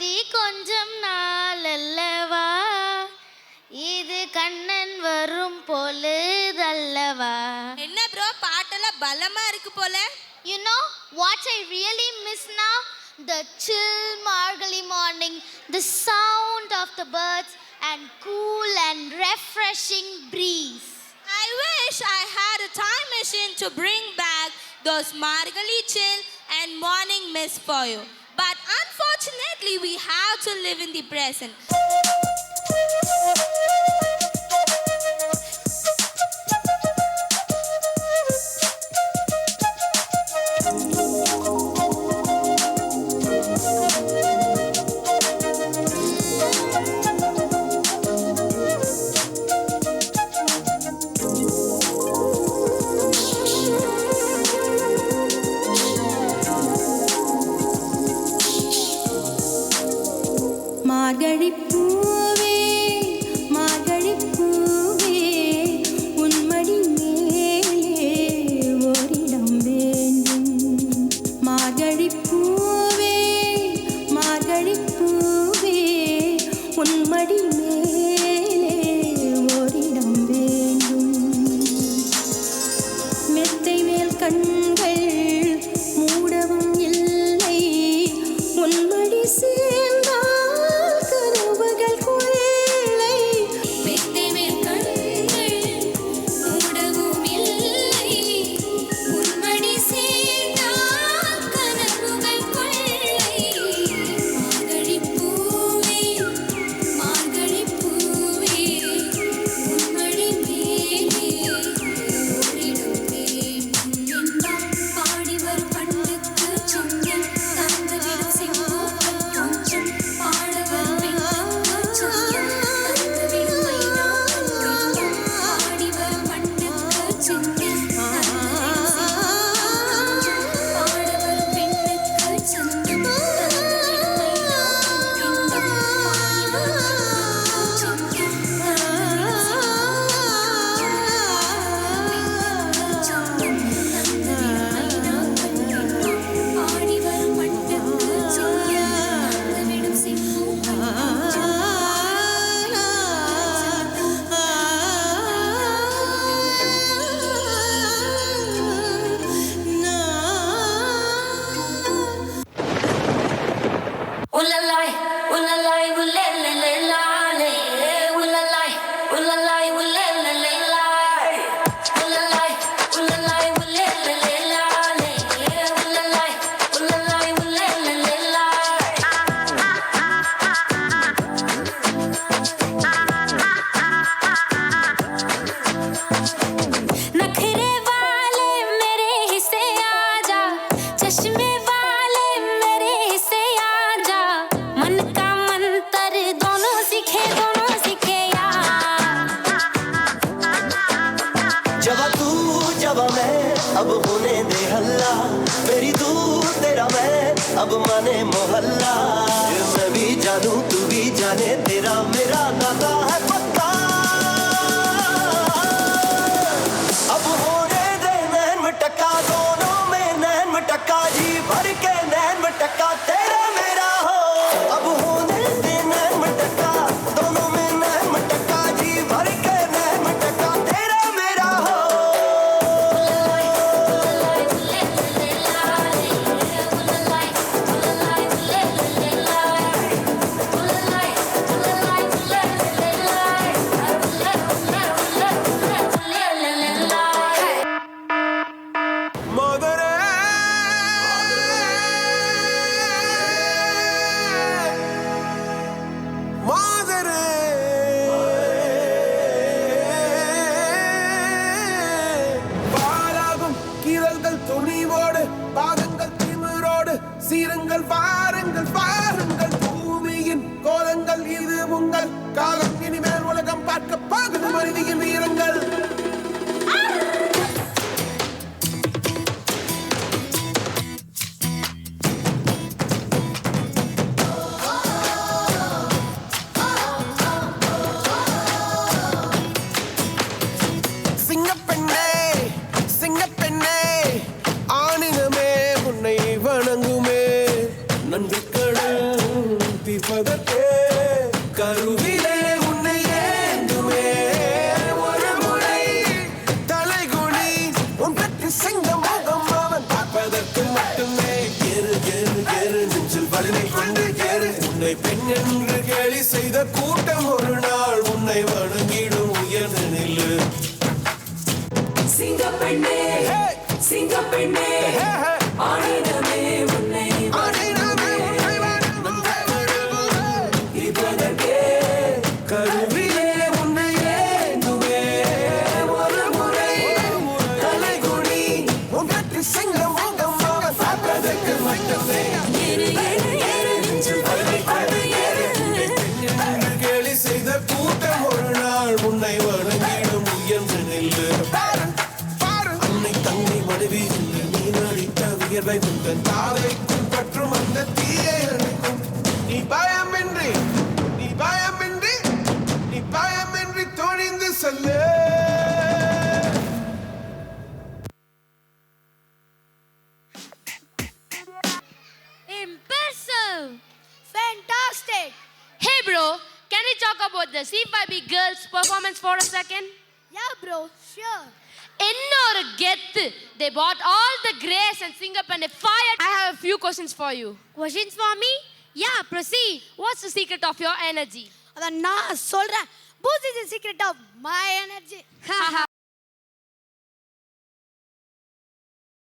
ஆகி கொஞ்சம் நாள் அல்லவா, இது கண்ணன் வரும் பொழுதல்லவா. என்ன ப்ரோ பாட்டெல்லாம் பலமா இருக்கு போல. You know what I really miss now? The chill Margali morning, the sound of the birds and cool and refreshing breeze. I wish I had a time machine to bring back those Margali chill and morning mist for you. But unfortunately, we have to live in the present. மார்கழி பூவே மார்கழி பூவே உன்மடி மேலே ஓரிடம் வேண்டும். மார்கழி பூவே மார்கழி பூவே உன்மடி மேலே ஓரிடம் வேண்டும். மெத்தை மேல் கண்கள் மூடவும் இல்லை, உன்மடி சேர்ந்தால் கனவுகள் கொள்ளை. மெத்தை மேல் கண்கள் மூடவும் இல்லை, உன்மடி சேர்ந்தால் கனவுகள் கொள்ளை. மார்கழி பூவே மார்கழி பூவே உன்மடி மேலே ஓரிடம் வேண்டும் என்றால் பாடி வரும் பண்ணுக்கு சொந்தம் தந்துவிடும் செங்கோல் கொஞ்சம் பாடவர் பெண்ணுக்கு சொந்தம் தந்துவிடும் மைனாக்கள் கொஞ்சம் பாடி வரும் பண்ணுக்கு சொந்தம் தந்துவிடும் செங்கோல் கொஞ்சம் பாடவர் பெண்ணுக்கு சொந்தம் தந்துவிடும் மைனாக்கள் கொஞ்சம் பாடி வரும் பண்ணுக்கு சொந்தம் Ulalai, ulalai, ulelelelale. Ulalai, ulalai, ulelelelale. Ulalai, ulalai, ulelelelale. Ulalai, ulalai, ulelelelale. नखरे वाले मेरे हिस्से आजा, चश्मे वाले मेरे हिस्से आजा, मन का मंतर दोनों सीखे यार. जब तू जब मैं अब होने दे हल्ला, मेरी तू तेरा मैं अब माने मोहल्ला. मैं भी जानू तू भी जाने, तेरा मेरा नाता है पक्का. अब होने दे नैन मटक्का, दोनों में नैन मटक्का, जी भर के नैन मटक्का तेरा मेरा हो. अब होने दे नैन मटक्का, दोनों में नैन मटक्का, जी भर के नैन मटक्का तेरा मेरा हो. Ulalai, ulalai, ulalai, ulalai, ulalai, ulalai, ulalai, ulalai, ulalai, பார்ப்பதற்கே கருவிலே உன்னை ஏந்துமே ஒரு முறை தலைகுனி உன் பற்றி சிங்க முகம் அவன் பார்ப்பதற்கு மட்டுமே ஏறு ஏறு ஏறு நெஞ்சில் வலிமை கொண்டு ஏறு உன்னை பெண் என்று கேலி செய்த கூட்டம் ஒரு நாள் உன்னை வணங்கிடும் உயர்ந்து நில்லு சிங்கப்பெண்ணே சிங்கப்பெண்ணே ஆடினமே உன்னை இப்பதற்கே கருவிலே உன்னை ஏந்துமே ஒரு முறை தலைகுனி உன் பற்றி சிங்க முகம் அவன் பார்ப்பதற்கு மட்டுமே ஏறு ஏறு ஏறு நெஞ்சில் வலிமை கொண்டு ஏறு என்று கேலி செய்த கூட்டம் ஒரு நாள் உன்னை வணங்கிடும் உயர்ந்து நில்லு அன்னை தங்கை மனைவி என்று நீ நடித்த வியர்வை உந்தன் தாதைக்கும் பற்றும் அந்த தீயை அணைக்கும் நீ பயமின்றி நீ பயமின்றி நீ பயமின்றி துணிந்து cell Impressive! Fantastic! Hey bro, can we talk about the C5B girls performance for a second? Yeah, bro, sure. Innor geth. They bought all the grace and sing up and they fired. I have a few questions for you. Questions for me? Yeah, proceed. What's the secret of your energy? அத நான் சொல்றேன். Boost is the secret of my energy.